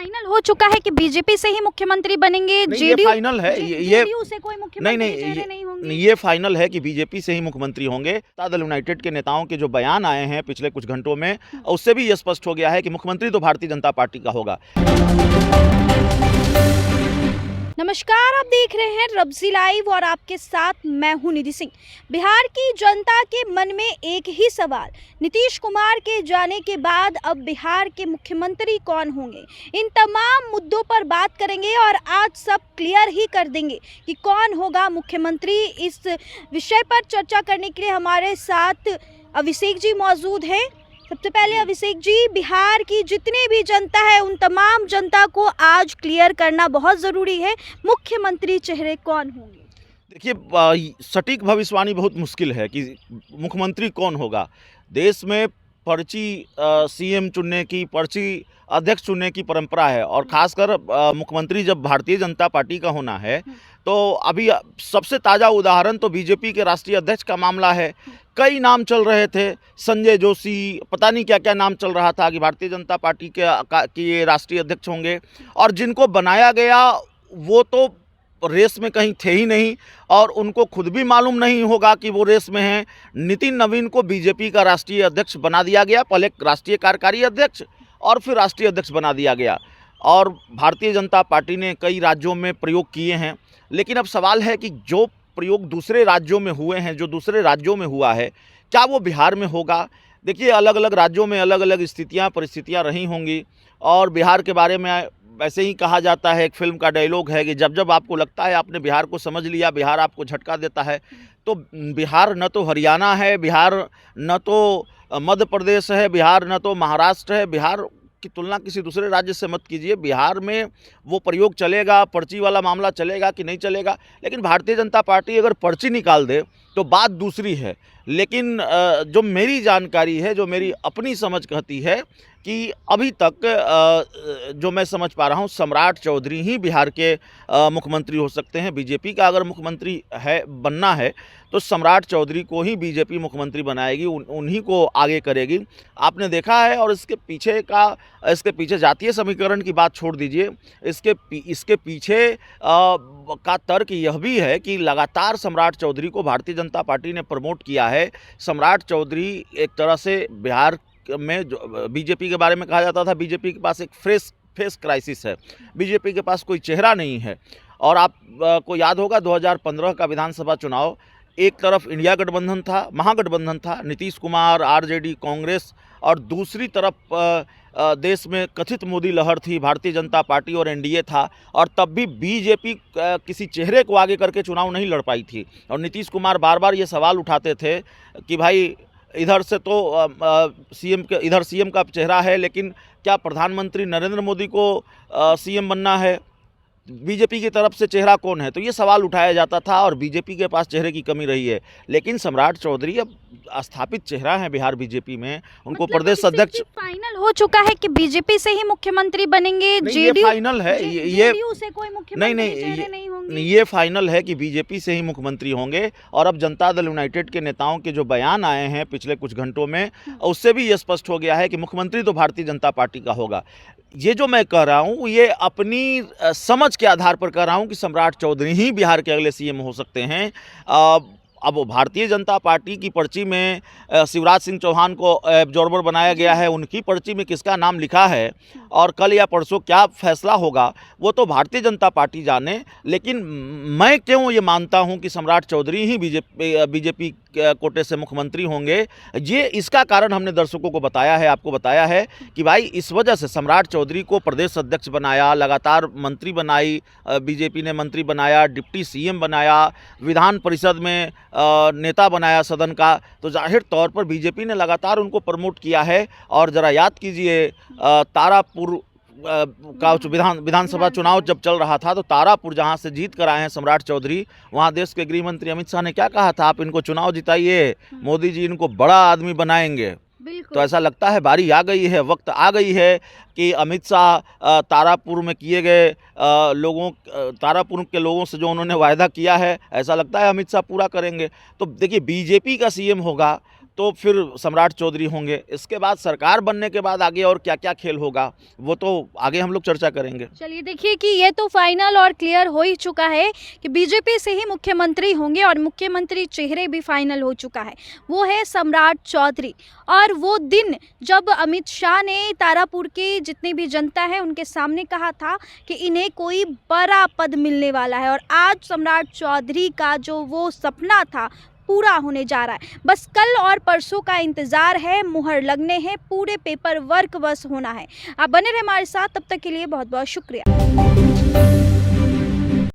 Final हो चुका है कि बीजेपी से ही मुख्यमंत्री बनेंगे? नहीं, ये जेडीयू फाइनल है। ये जेडीयू से कोई नहीं मुख्यमंत्री नहीं चेहरे नहीं होंगे? ये फाइनल है कि बीजेपी से ही मुख्यमंत्री होंगे। जनता दल यूनाइटेड के नेताओं के जो बयान आए हैं पिछले कुछ घंटों में, उससे भी ये स्पष्ट हो गया है कि मुख्यमंत्री तो भारतीय जनता पार्टी का होगा। नमस्कार, आप देख रहे हैं रब्जी लाइव और आपके साथ मैं हूं निधि सिंह। बिहार की जनता के मन में एक ही सवाल, नीतीश कुमार के जाने के बाद अब बिहार के मुख्यमंत्री कौन होंगे? इन तमाम मुद्दों पर बात करेंगे और आज सब क्लियर ही कर देंगे कि कौन होगा मुख्यमंत्री। इस विषय पर चर्चा करने के लिए हमारे साथ अभिषेक जी मौजूद हैं। सबसे पहले अभिषेक जी, बिहार की जितनी भी जनता है उन तमाम जनता को आज क्लियर करना बहुत ज़रूरी है, मुख्यमंत्री चेहरे कौन होंगे? देखिए, सटीक भविष्यवाणी बहुत मुश्किल है कि मुख्यमंत्री कौन होगा। देश में पर्ची सीएम चुनने की, पर्ची अध्यक्ष चुनने की परंपरा है और खासकर मुख्यमंत्री जब भारतीय जनता पार्टी का होना है तो अभी सबसे ताज़ा उदाहरण तो बीजेपी के राष्ट्रीय अध्यक्ष का मामला है। कई नाम चल रहे थे, संजय जोशी, पता नहीं क्या क्या नाम चल रहा था कि भारतीय जनता पार्टी के ये राष्ट्रीय अध्यक्ष होंगे, और जिनको बनाया गया वो तो रेस में कहीं थे ही नहीं और उनको खुद भी मालूम नहीं होगा कि वो रेस में हैं। नितिन नवीन को बीजेपी का राष्ट्रीय अध्यक्ष बना दिया गया, पहले राष्ट्रीय कार्यकारी अध्यक्ष और फिर राष्ट्रीय अध्यक्ष बना दिया गया, और भारतीय जनता पार्टी ने कई राज्यों में प्रयोग किए हैं। लेकिन अब सवाल है कि जो प्रयोग दूसरे राज्यों में हुए हैं, जो दूसरे राज्यों में हुआ है, क्या वो बिहार में होगा? देखिए, अलग अलग राज्यों में अलग अलग स्थितियाँ परिस्थितियाँ रही होंगी, और बिहार के बारे में वैसे ही कहा जाता है, एक फिल्म का डायलॉग है कि जब जब आपको लगता है आपने बिहार को समझ लिया, बिहार आपको झटका देता है। तो बिहार न तो हरियाणा है, बिहार न तो मध्य प्रदेश है, बिहार न तो महाराष्ट्र है। बिहार की तुलना किसी दूसरे राज्य से मत कीजिए। बिहार में वो प्रयोग चलेगा, पर्ची वाला मामला चलेगा कि नहीं चलेगा, लेकिन भारतीय जनता पार्टी अगर पर्ची निकाल दे तो बात दूसरी है। लेकिन जो मेरी जानकारी है, जो मेरी अपनी समझ कहती है कि अभी तक जो मैं समझ पा रहा हूँ, सम्राट चौधरी ही बिहार के मुख्यमंत्री हो सकते हैं। बीजेपी का अगर मुख्यमंत्री बनना है तो सम्राट चौधरी को ही बीजेपी मुख्यमंत्री बनाएगी, उन्हीं को आगे करेगी। आपने देखा है, और इसके पीछे जातीय समीकरण की बात छोड़ दीजिए, इसके पीछे का तर्क यह भी है कि लगातार सम्राट चौधरी को भारतीय जनता पार्टी ने प्रमोट किया है। सम्राट चौधरी एक तरह से बिहार में, जो बीजेपी के बारे में कहा जाता था, बीजेपी के पास एक फेस क्राइसिस है, बीजेपी के पास कोई चेहरा नहीं है। और आपको याद होगा 2015 का विधानसभा चुनाव, एक तरफ इंडिया गठबंधन था, महागठबंधन था, नीतीश कुमार, आरजेडी, कांग्रेस, और दूसरी तरफ देश में कथित मोदी लहर थी, भारतीय जनता पार्टी और एनडीए था, और तब भी बीजेपी किसी चेहरे को आगे करके चुनाव नहीं लड़ पाई थी। और नीतीश कुमार बार बार ये सवाल उठाते थे कि भाई इधर से तो सीएम का चेहरा है, लेकिन क्या प्रधानमंत्री नरेंद्र मोदी को सीएम बनना है? बीजेपी की तरफ से चेहरा कौन है? तो ये सवाल उठाया जाता था, और बीजेपी के पास चेहरे की कमी रही है। लेकिन सम्राट चौधरी अब स्थापित चेहरा है बिहार बीजेपी में, उनको प्रदेश अध्यक्ष। फाइनल हो चुका है कि बीजेपी से ही मुख्यमंत्री बनेंगे? ये फाइनल है। जेडीयू से कोई मुख्यमंत्री चेहरे नहीं होंगे? ये फाइनल है कि बीजेपी से ही मुख्यमंत्री होंगे, और अब जनता दल यूनाइटेड के नेताओं के जो बयान आए हैं पिछले कुछ घंटों में, उससे भी ये स्पष्ट हो गया है कि मुख्यमंत्री तो भारतीय जनता पार्टी का होगा। ये जो मैं कह रहा हूँ, ये अपनी समझ के आधार पर कह रहा हूँ कि सम्राट चौधरी ही बिहार के अगले सीएम हो सकते हैं। अब भारतीय जनता पार्टी की पर्ची में शिवराज सिंह चौहान को एब्जॉर्बर बनाया गया है, उनकी पर्ची में किसका नाम लिखा है और कल या परसों क्या फैसला होगा वो तो भारतीय जनता पार्टी जाने। लेकिन मैं क्यों ये मानता हूं कि सम्राट चौधरी ही बीजेपी कोटे से मुख्यमंत्री होंगे, ये इसका कारण हमने दर्शकों को बताया है, आपको बताया है कि भाई इस वजह से सम्राट चौधरी को प्रदेश अध्यक्ष बनाया, लगातार मंत्री बनाई, बीजेपी ने मंत्री बनाया, डिप्टी सीएम बनाया, विधान परिषद में नेता बनाया सदन का, तो जाहिर तौर पर बीजेपी ने लगातार उनको प्रमोट किया है। और ज़रा याद कीजिए, तारापुर का विधानसभा चुनाव जब चल रहा था तो तारापुर जहां से जीत कर आए हैं सम्राट चौधरी, वहां देश के गृह मंत्री अमित शाह ने क्या कहा था, आप इनको चुनाव जिताइए, मोदी जी इनको बड़ा आदमी बनाएंगे। तो ऐसा लगता है बारी आ गई है, वक्त आ गई है कि अमित शाह तारापुर में किए गए तारापुर के लोगों से जो उन्होंने वायदा किया है, ऐसा लगता है अमित शाह पूरा करेंगे। तो देखिए, बीजेपी का सीएम होगा तो फिर सम्राट चौधरी होंगे। इसके बाद सरकार बनने के बाद आगे और क्या क्या खेल होगा वो तो आगे हम लोग चर्चा करेंगे। चलिए देखिए कि ये तो फाइनल और क्लियर हो ही चुका है कि बीजेपी से ही मुख्यमंत्री होंगे और मुख्यमंत्री चेहरे भी फाइनल हो चुका है, वो है सम्राट चौधरी। और वो दिन जब अमित शाह ने तारापुर की जितनी भी जनता है उनके सामने कहा था कि इन्हें कोई बड़ा पद मिलने वाला है, और आज सम्राट चौधरी का जो वो सपना था पूरा होने जा रहा है। बस कल और परसों का इंतजार है, मुहर लगने हैं, पूरे पेपर वर्क बस होना है। आप बने रहे हमारे साथ, तब तक के लिए बहुत बहुत शुक्रिया।